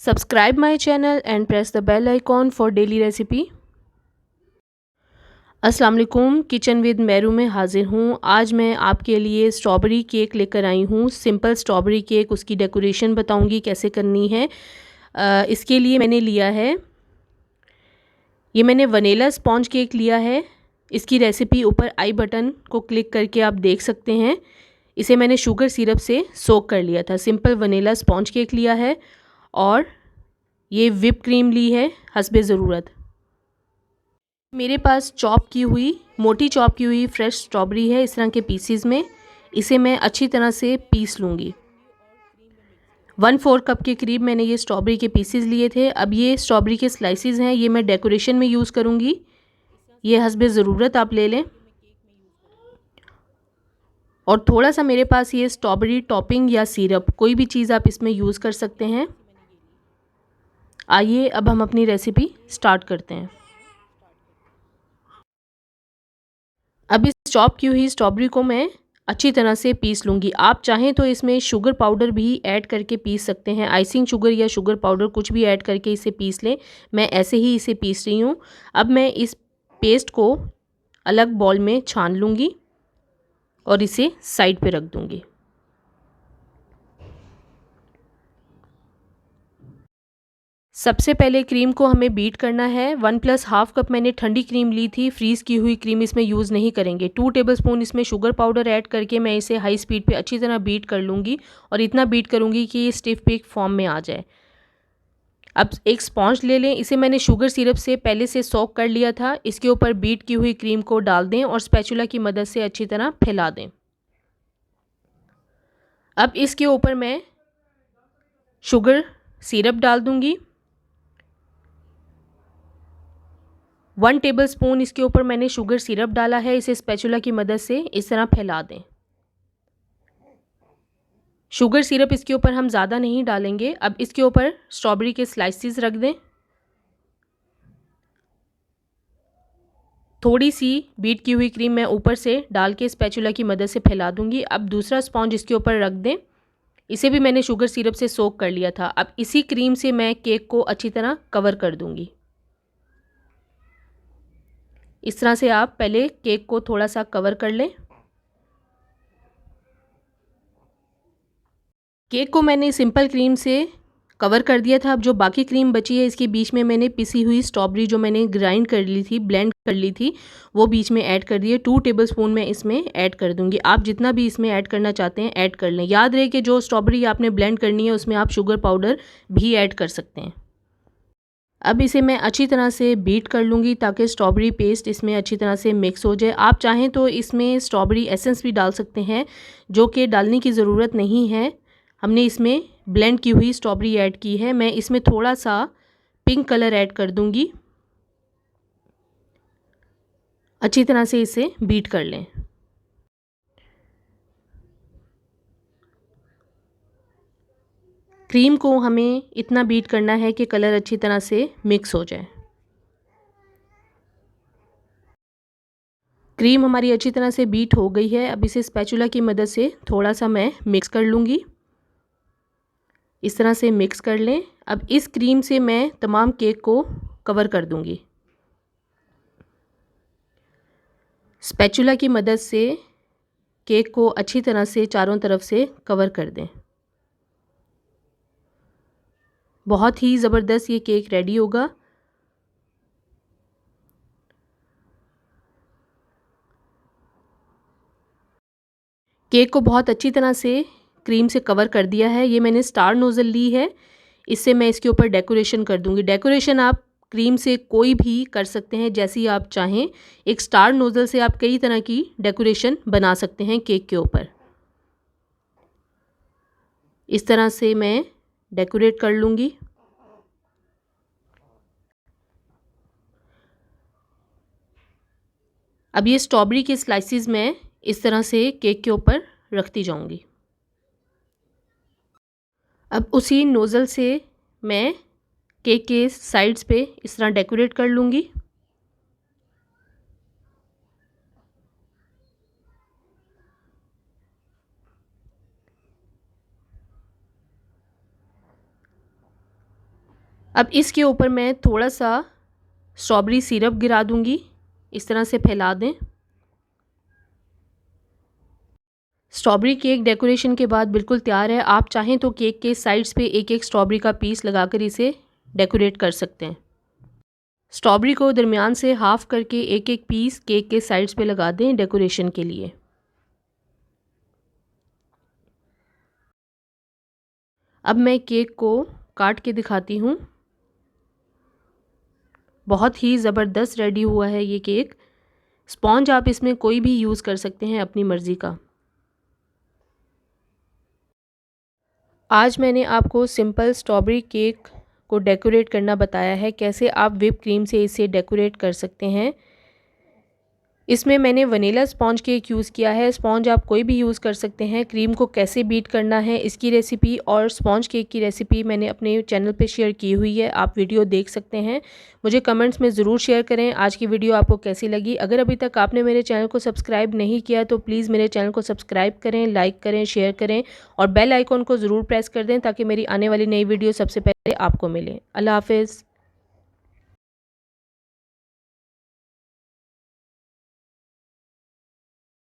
Subscribe my channel and press the bell icon for daily recipe। अस्सलाम वालेकुम, kitchen with Meru में हाज़िर हूँ। आज मैं आपके लिए स्ट्रॉबेरी केक लेकर आई हूँ। सिंपल स्ट्रॉबेरी केक, उसकी डेकोरेशन बताऊँगी कैसे करनी है। इसके लिए मैंने लिया है, ये मैंने वनीला स्पॉन्ज केक लिया है। इसकी रेसिपी ऊपर आई बटन को क्लिक करके आप देख सकते हैं। इसे मैंने शुगर सिरप से सोक कर लिया था। सिंपल वनीला स्पॉन्ज केक लिया है और ये व्हिप क्रीम ली है हस्बे ज़रूरत। मेरे पास मोटी चॉप की हुई फ्रेश स्ट्रॉबेरी है, इस तरह के पीसीज में। इसे मैं अच्छी तरह से पीस लूँगी। 1/4 कप के करीब मैंने ये स्ट्रॉबेरी के पीसीज लिए थे। अब ये स्ट्रॉबेरी के स्लाइसिस हैं, ये मैं डेकोरेशन में यूज़ करूँगी। ये हस्बे ज़रूरत आप ले लें। और थोड़ा सा मेरे पास ये स्ट्रॉबेरी टॉपिंग या सिरप, कोई भी चीज़ आप इसमें यूज़ कर सकते हैं। आइए अब हम अपनी रेसिपी स्टार्ट करते हैं। अब इस चॉप की हुई स्ट्रॉबेरी को मैं अच्छी तरह से पीस लूँगी। आप चाहें तो इसमें शुगर पाउडर भी ऐड करके पीस सकते हैं। आइसिंग शुगर या शुगर पाउडर कुछ भी ऐड करके इसे पीस लें। मैं ऐसे ही इसे पीस रही हूँ। अब मैं इस पेस्ट को अलग बाउल में छान लूँगी और इसे साइड पे रख दूँगी। सबसे पहले क्रीम को हमें बीट करना है। 1+1/2 कप मैंने ठंडी क्रीम ली थी, फ्रीज़ की हुई क्रीम इसमें यूज़ नहीं करेंगे। 2 टेबलस्पून इसमें शुगर पाउडर ऐड करके मैं इसे हाई स्पीड पे अच्छी तरह बीट कर लूँगी और इतना बीट करूँगी कि ये स्टिफ पीक फॉर्म में आ जाए। अब एक स्पॉन्ज ले लें, इसे मैंने शुगर सिरप से पहले से सोक कर लिया था। इसके ऊपर बीट की हुई क्रीम को डाल दें और स्पैचुला की मदद से अच्छी तरह फैला दें। अब इसके ऊपर मैं शुगर सिरप डाल दूँगी। 1 टेबलस्पून इसके ऊपर मैंने शुगर सिरप डाला है। इसे स्पैचुला की मदद से इस तरह फैला दें। शुगर सिरप इसके ऊपर हम ज़्यादा नहीं डालेंगे। अब इसके ऊपर स्ट्रॉबेरी के स्लाइसिस रख दें। थोड़ी सी बीट की हुई क्रीम मैं ऊपर से डाल के स्पैचुला की मदद से फैला दूंगी। अब दूसरा स्पॉन्ज इसके ऊपर रख दें। इसे भी मैंने शुगर सिरप से सोक कर लिया था। अब इसी क्रीम से मैं केक को अच्छी तरह कवर कर दूंगी। इस तरह से आप पहले केक को थोड़ा सा कवर कर लें। केक को मैंने सिंपल क्रीम से कवर कर दिया था। अब जो बाकी क्रीम बची है, इसके बीच में मैंने पिसी हुई स्ट्रॉबेरी जो मैंने ग्राइंड कर ली थी, ब्लेंड कर ली थी, वो बीच में ऐड कर दिए। 2 टेबलस्पून मैं इसमें ऐड कर दूंगी। आप जितना भी इसमें ऐड करना चाहते हैं ऐड कर लें। याद रहे कि जो स्ट्रॉबेरी आपने ब्लेंड करनी है उसमें आप शुगर पाउडर भी ऐड कर सकते हैं। अब इसे मैं अच्छी तरह से बीट कर लूँगी ताकि स्ट्रॉबेरी पेस्ट इसमें अच्छी तरह से मिक्स हो जाए। आप चाहें तो इसमें स्ट्रॉबेरी एसेंस भी डाल सकते हैं, जो कि डालने की ज़रूरत नहीं है। हमने इसमें ब्लेंड की हुई स्ट्रॉबेरी ऐड की है। मैं इसमें थोड़ा सा पिंक कलर ऐड कर दूँगी। अच्छी तरह से इसे बीट कर लें। क्रीम को हमें इतना बीट करना है कि कलर अच्छी तरह से मिक्स हो जाए। क्रीम हमारी अच्छी तरह से बीट हो गई है। अब इसे स्पैचुला की मदद से थोड़ा सा मैं मिक्स कर लूँगी। इस तरह से मिक्स कर लें। अब इस क्रीम से मैं तमाम केक को कवर कर दूँगी। स्पैचुला की मदद से केक को अच्छी तरह से चारों तरफ से कवर कर दें। बहुत ही ज़बरदस्त ये केक रेडी होगा। केक को बहुत अच्छी तरह से क्रीम से कवर कर दिया है। ये मैंने स्टार नोज़ल ली है, इससे मैं इसके ऊपर डेकोरेशन कर दूँगी। डेकोरेशन आप क्रीम से कोई भी कर सकते हैं, जैसी आप चाहें। एक स्टार नोज़ल से आप कई तरह की डेकोरेशन बना सकते हैं केक के ऊपर। इस तरह से मैं डेकोरेट कर लूँगी। अब ये स्ट्रॉबेरी के स्लाइसिस मैं इस तरह से केक के ऊपर रखती जाऊँगी। अब उसी नोज़ल से मैं केक के साइड्स पे इस तरह डेकोरेट कर लूँगी। अब इसके ऊपर मैं थोड़ा सा स्ट्रॉबेरी सिरप गिरा दूंगी। इस तरह से फैला दें। स्ट्रॉबेरी केक डेकोरेशन के बाद बिल्कुल तैयार है। आप चाहें तो केक के साइड्स पे एक एक स्ट्रॉबेरी का पीस लगाकर इसे डेकोरेट कर सकते हैं। स्ट्रॉबेरी को दरमियान से हाफ करके एक एक पीस केक के साइड्स पे लगा दें डेकोरेशन के लिए। अब मैं केक को काट के दिखाती हूँ। बहुत ही ज़बरदस्त रेडी हुआ है ये केक। स्पॉन्ज आप इसमें कोई भी यूज़ कर सकते हैं अपनी मर्ज़ी का। आज मैंने आपको सिंपल स्ट्रॉबेरी केक को डेकोरेट करना बताया है, कैसे आप व्हिप क्रीम से इसे डेकोरेट कर सकते हैं। इसमें मैंने वनीला स्पॉन्ज केक यूज़ किया है। स्पॉन्ज आप कोई भी यूज़ कर सकते हैं। क्रीम को कैसे बीट करना है इसकी रेसिपी और स्पॉन्ज केक की रेसिपी मैंने अपने चैनल पे शेयर की हुई है, आप वीडियो देख सकते हैं। मुझे कमेंट्स में ज़रूर शेयर करें आज की वीडियो आपको कैसी लगी। अगर अभी तक आपने मेरे चैनल को सब्सक्राइब नहीं किया तो प्लीज़ मेरे चैनल को सब्सक्राइब करें, लाइक करें, शेयर करें और बेल आइकॉन को ज़रूर प्रेस कर दें ताकि मेरी आने वाली नई वीडियो सबसे पहले आपको मिले। अल्लाह हाफ़िज़।